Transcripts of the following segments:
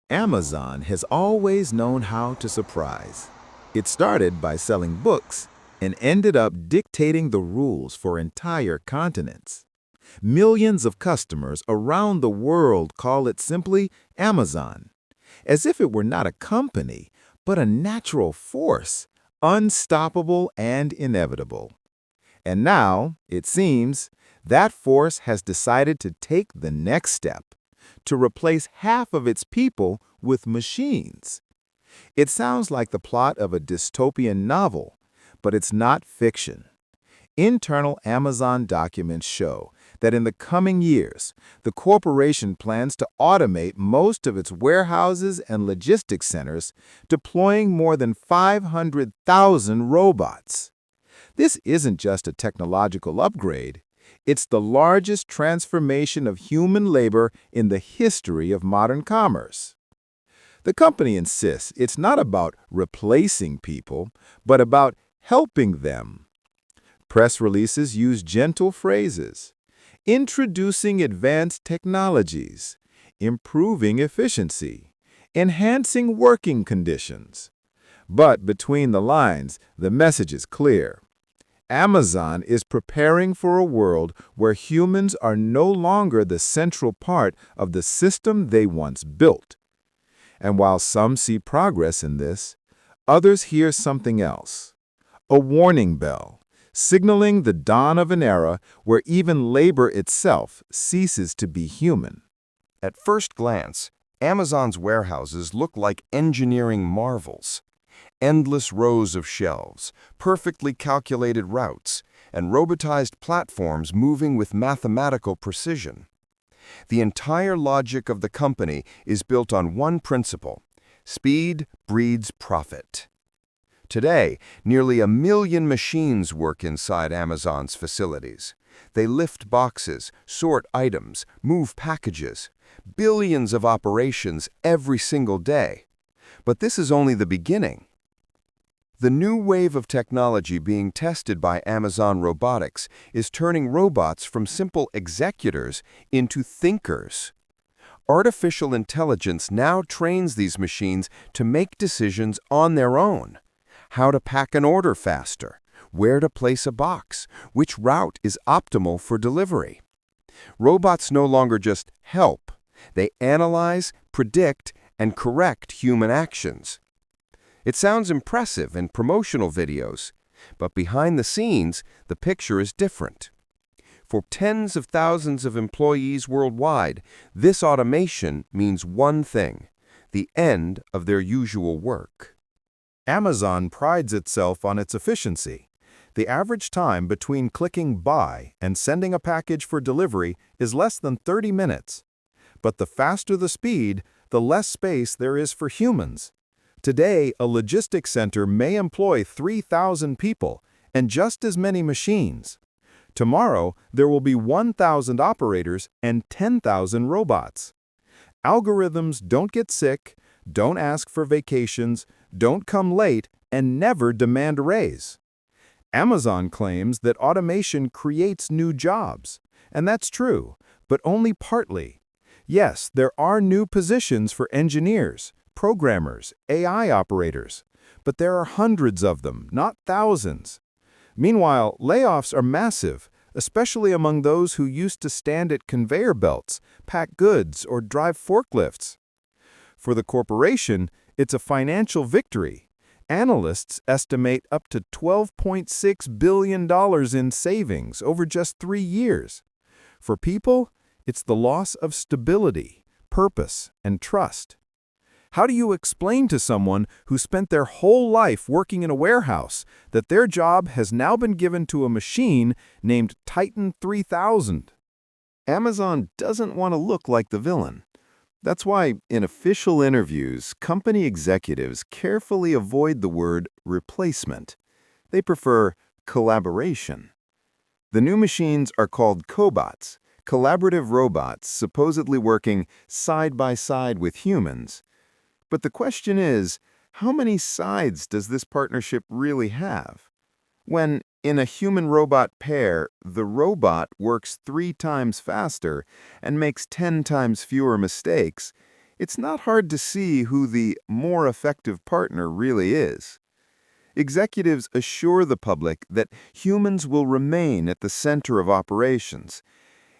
Amazon has always known how to surprise. It started by selling books and ended up dictating the rules for entire continents. Millions of customers around the world call it simply Amazon, as if it were not a company, but a natural force, unstoppable and inevitable. And now, it seems, that force has decided to take the next step, to replace half of its people with machines. It sounds like the plot of a dystopian novel, but it's not fiction. Internal Amazon documents show that in the coming years, the corporation plans to automate most of its warehouses and logistics centers, deploying more than 500,000 robots. This isn't just a technological upgrade, it's the largest transformation of human labor in the history of modern commerce. The company insists it's not about replacing people, but about helping them. Press releases use gentle phrases, introducing advanced technologies, improving efficiency, enhancing working conditions. But between the lines, the message is clear. Amazon is preparing for a world where humans are no longer the central part of the system they once built. And while some see progress in this, others hear something else. A warning bell, signaling the dawn of an era where even labor itself ceases to be human. At first glance, Amazon's warehouses look like engineering marvels. Endless rows of shelves, perfectly calculated routes, and robotized platforms moving with mathematical precision. The entire logic of the company is built on one principle: speed breeds profit. Today, nearly 1 million machines work inside Amazon's facilities. They lift boxes, sort items, move packages. Billions of operations every single day. But this is only the beginning. The new wave of technology being tested by Amazon Robotics is turning robots from simple executors into thinkers. Artificial intelligence now trains these machines to make decisions on their own. How to pack an order faster, where to place a box, which route is optimal for delivery. Robots no longer just help. They analyze, predict, and correct human actions. It sounds impressive in promotional videos, but behind the scenes, the picture is different. For tens of thousands of employees worldwide, this automation means one thing: the end of their usual work. Amazon prides itself on its efficiency. The average time between clicking buy and sending a package for delivery is less than 30 minutes. But the faster the speed, the less space there is for humans. Today, a logistics center may employ 3,000 people and just as many machines. Tomorrow, there will be 1,000 operators and 10,000 robots. Algorithms don't get sick, don't ask for vacations, don't come late, and never demand a raise. Amazon claims that automation creates new jobs, and that's true, but only partly. Yes, there are new positions for engineers, programmers, AI operators, but there are hundreds of them, not thousands. Meanwhile, layoffs are massive, especially among those who used to stand at conveyor belts, pack goods, or drive forklifts. For the corporation, it's a financial victory. Analysts estimate up to $12.6 billion in savings over just 3 years. For people, it's the loss of stability, purpose, and trust. How do you explain to someone who spent their whole life working in a warehouse that their job has now been given to a machine named Titan 3000? Amazon doesn't want to look like the villain. That's why, in official interviews, company executives carefully avoid the word replacement. They prefer collaboration. The new machines are called cobots, collaborative robots supposedly working side by side with humans. But the question is, how many sides does this partnership really have? When, in a human-robot pair, the robot works 3 times faster and makes 10 times fewer mistakes, it's not hard to see who the more effective partner really is. Executives assure the public that humans will remain at the center of operations.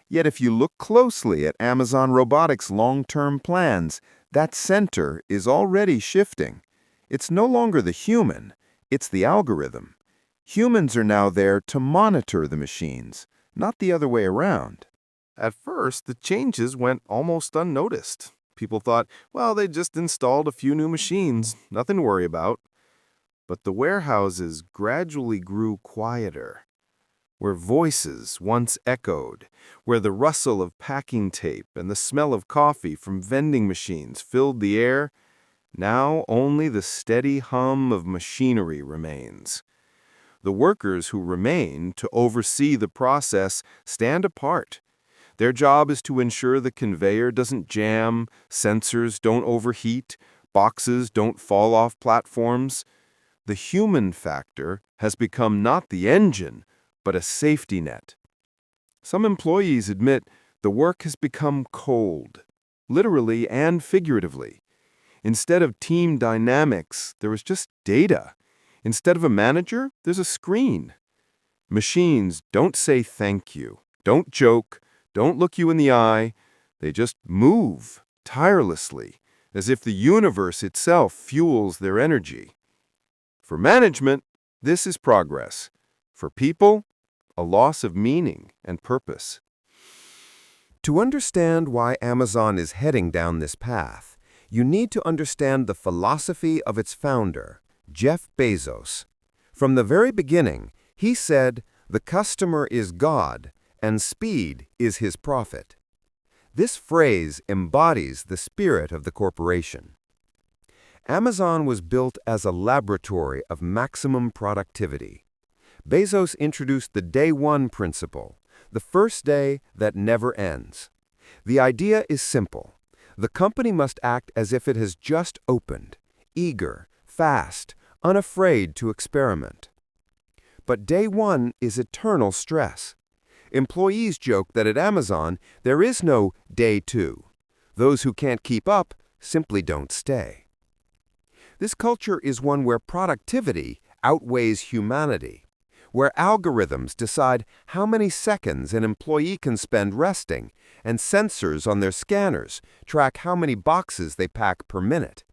Yet if you look closely at Amazon Robotics' long-term plans, that center is already shifting. It's no longer the human, it's the algorithm. Humans are now there to monitor the machines, not the other way around. At first, the changes went almost unnoticed. People thought, well, they just installed a few new machines, nothing to worry about. But the warehouses gradually grew quieter. Where voices once echoed, where the rustle of packing tape and the smell of coffee from vending machines filled the air, now only the steady hum of machinery remains. The workers who remain to oversee the process stand apart. Their job is to ensure the conveyor doesn't jam, sensors don't overheat, boxes don't fall off platforms. The human factor has become not the engine, but a safety net. Some employees admit the work has become cold, literally and figuratively. Instead of team dynamics, there is just data. Instead of a manager, there's a screen. Machines don't say thank you, don't joke, don't look you in the eye. They just move tirelessly, as if the universe itself fuels their energy. For management, this is progress. For people, a loss of meaning and purpose. To understand why Amazon is heading down this path, you need to understand the philosophy of its founder, Jeff Bezos. From the very beginning, he said, "The customer is God, and speed is his profit." This phrase embodies the spirit of the corporation. Amazon was built as a laboratory of maximum productivity. Bezos introduced the Day One principle, the first day that never ends. The idea is simple. The company must act as if it has just opened, eager, fast, unafraid to experiment. But Day One is eternal stress. Employees joke that at Amazon, there is no Day Two. Those who can't keep up simply don't stay. This culture is one where productivity outweighs humanity, where algorithms decide how many seconds an employee can spend resting, and sensors on their scanners track how many boxes they pack per minute.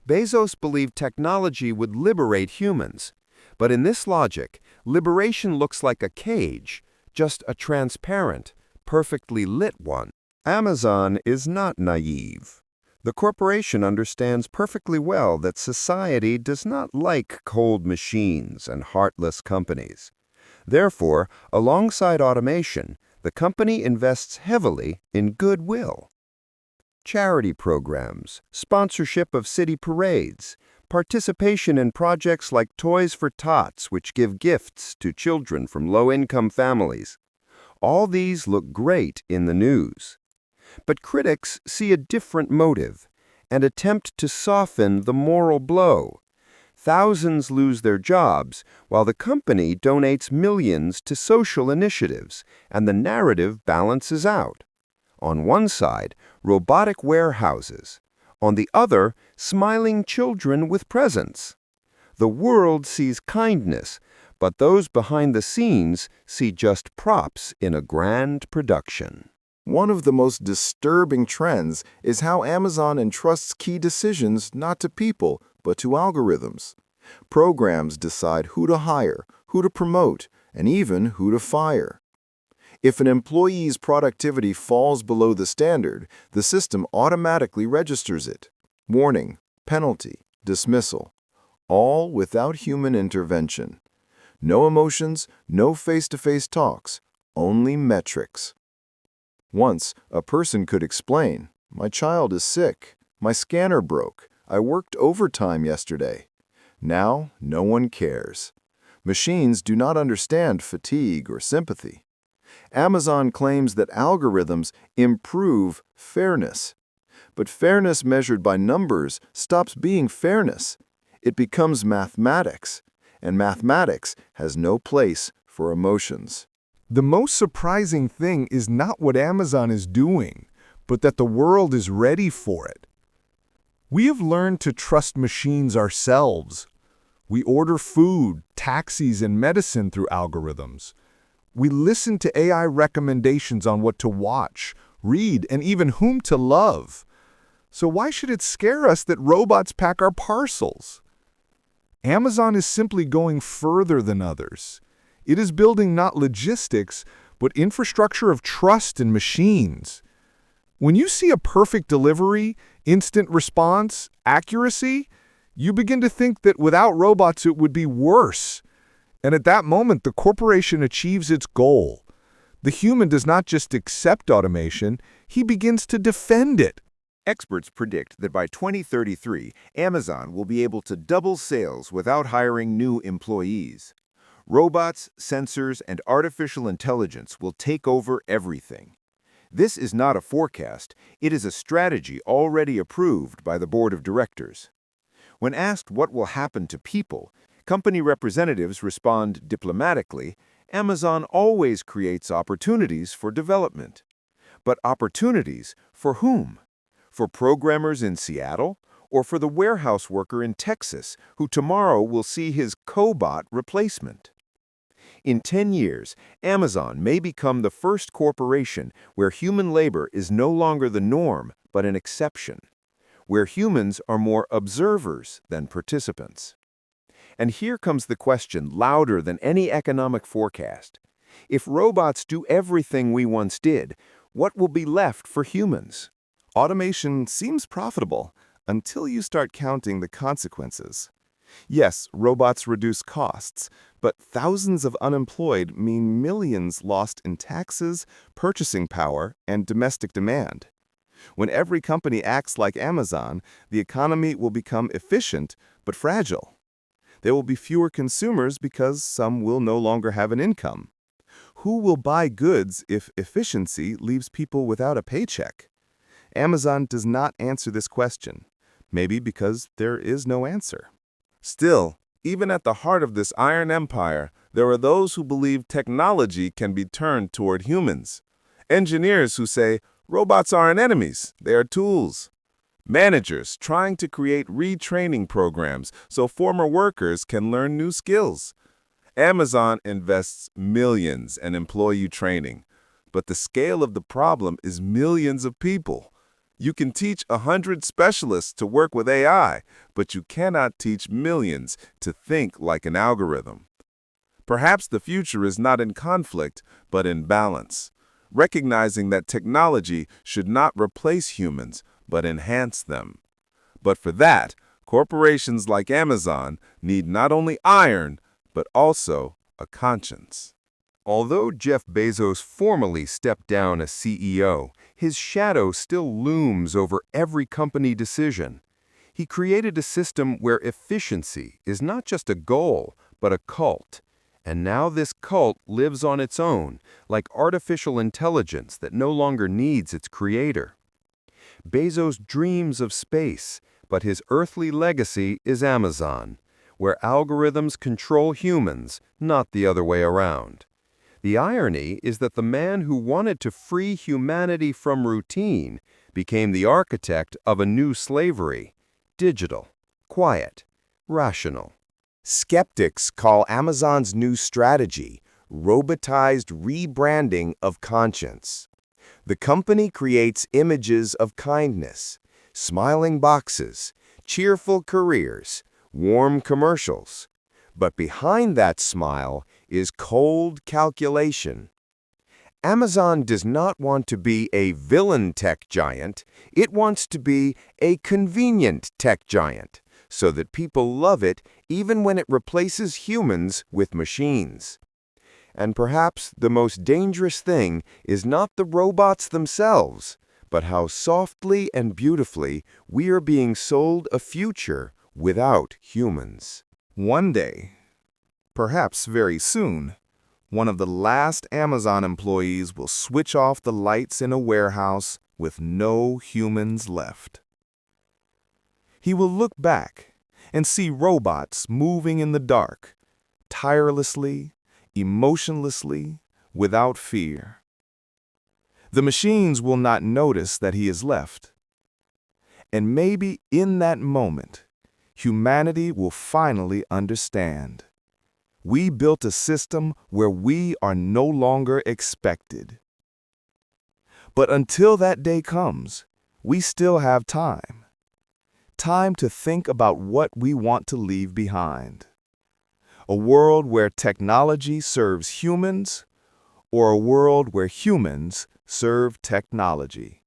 Bezos believed technology would liberate humans, but in this logic, liberation looks like a cage, just a transparent, perfectly lit one. Amazon is not naive. The corporation understands perfectly well that society does not like cold machines and heartless companies. Therefore, alongside automation, the company invests heavily in goodwill. Charity programs, sponsorship of city parades, participation in projects like Toys for Tots, which give gifts to children from low-income families. All these look great in the news. But critics see a different motive and attempt to soften the moral blow. Thousands lose their jobs while the company donates millions to social initiatives, and the narrative balances out. On one side, robotic warehouses. On the other, smiling children with presents. The world sees kindness, but those behind the scenes see just props in a grand production. One of the most disturbing trends is how Amazon entrusts key decisions not to people, but to algorithms. Programs decide who to hire, who to promote, and even who to fire. If an employee's productivity falls below the standard, the system automatically registers it. Warning, penalty, dismissal, all without human intervention. No emotions, no face-to-face talks, only metrics. Once, a person could explain, "My child is sick, my scanner broke, I worked overtime yesterday." Now, no one cares. Machines do not understand fatigue or sympathy. Amazon claims that algorithms improve fairness. But fairness measured by numbers stops being fairness. It becomes mathematics, and mathematics has no place for emotions. The most surprising thing is not what Amazon is doing, but that the world is ready for it. We have learned to trust machines ourselves. We order food, taxis, and medicine through algorithms. We listen to AI recommendations on what to watch, read, and even whom to love. So why should it scare us that robots pack our parcels? Amazon is simply going further than others. It is building not logistics, but infrastructure of trust in machines. When you see a perfect delivery, instant response, accuracy, you begin to think that without robots it would be worse. And at that moment, the corporation achieves its goal. The human does not just accept automation, he begins to defend it. Experts predict that by 2033, Amazon will be able to double sales without hiring new employees. Robots, sensors, and artificial intelligence will take over everything. This is not a forecast, it is a strategy already approved by the board of directors. When asked what will happen to people, company representatives respond diplomatically, Amazon always creates opportunities for development. But opportunities for whom? For programmers in Seattle, or for the warehouse worker in Texas who tomorrow will see his cobot replacement? In 10 years, Amazon may become the first corporation where human labor is no longer the norm but an exception, where humans are more observers than participants. And here comes the question louder than any economic forecast. If robots do everything we once did, what will be left for humans? Automation seems profitable until you start counting the consequences. Yes, robots reduce costs, but thousands of unemployed mean millions lost in taxes, purchasing power, and domestic demand. When every company acts like Amazon, the economy will become efficient but fragile. There will be fewer consumers because some will no longer have an income. Who will buy goods if efficiency leaves people without a paycheck? Amazon does not answer this question, maybe because there is no answer. Still, even at the heart of this iron empire, there are those who believe technology can be turned toward humans. Engineers who say, robots aren't enemies, they are tools. Managers trying to create retraining programs so former workers can learn new skills. Amazon invests millions in employee training, but the scale of the problem is millions of people. You can teach 100 specialists to work with AI, but you cannot teach millions to think like an algorithm. Perhaps the future is not in conflict, but in balance, recognizing that technology should not replace humans, but enhance them. But for that, corporations like Amazon need not only iron, but also a conscience. Although Jeff Bezos formally stepped down as CEO, his shadow still looms over every company decision. He created a system where efficiency is not just a goal, but a cult. And now this cult lives on its own, like artificial intelligence that no longer needs its creator. Bezos dreams of space, but his earthly legacy is Amazon, where algorithms control humans, not the other way around. The irony is that the man who wanted to free humanity from routine became the architect of a new slavery, digital, quiet, rational. Skeptics call Amazon's new strategy robotized rebranding of conscience. The company creates images of kindness, smiling boxes, cheerful careers, warm commercials. But behind that smile is cold calculation. Amazon does not want to be a villain tech giant, it wants to be a convenient tech giant, so that people love it even when it replaces humans with machines. And perhaps the most dangerous thing is not the robots themselves, but how softly and beautifully we are being sold a future without humans. One day, perhaps very soon, one of the last Amazon employees will switch off the lights in a warehouse with no humans left. He will look back and see robots moving in the dark, tirelessly, emotionlessly, without fear. The machines will not notice that he is left. And maybe in that moment, humanity will finally understand. We built a system where we are no longer expected. But until that day comes, we still have time. Time to think about what we want to leave behind. A world where technology serves humans, or a world where humans serve technology.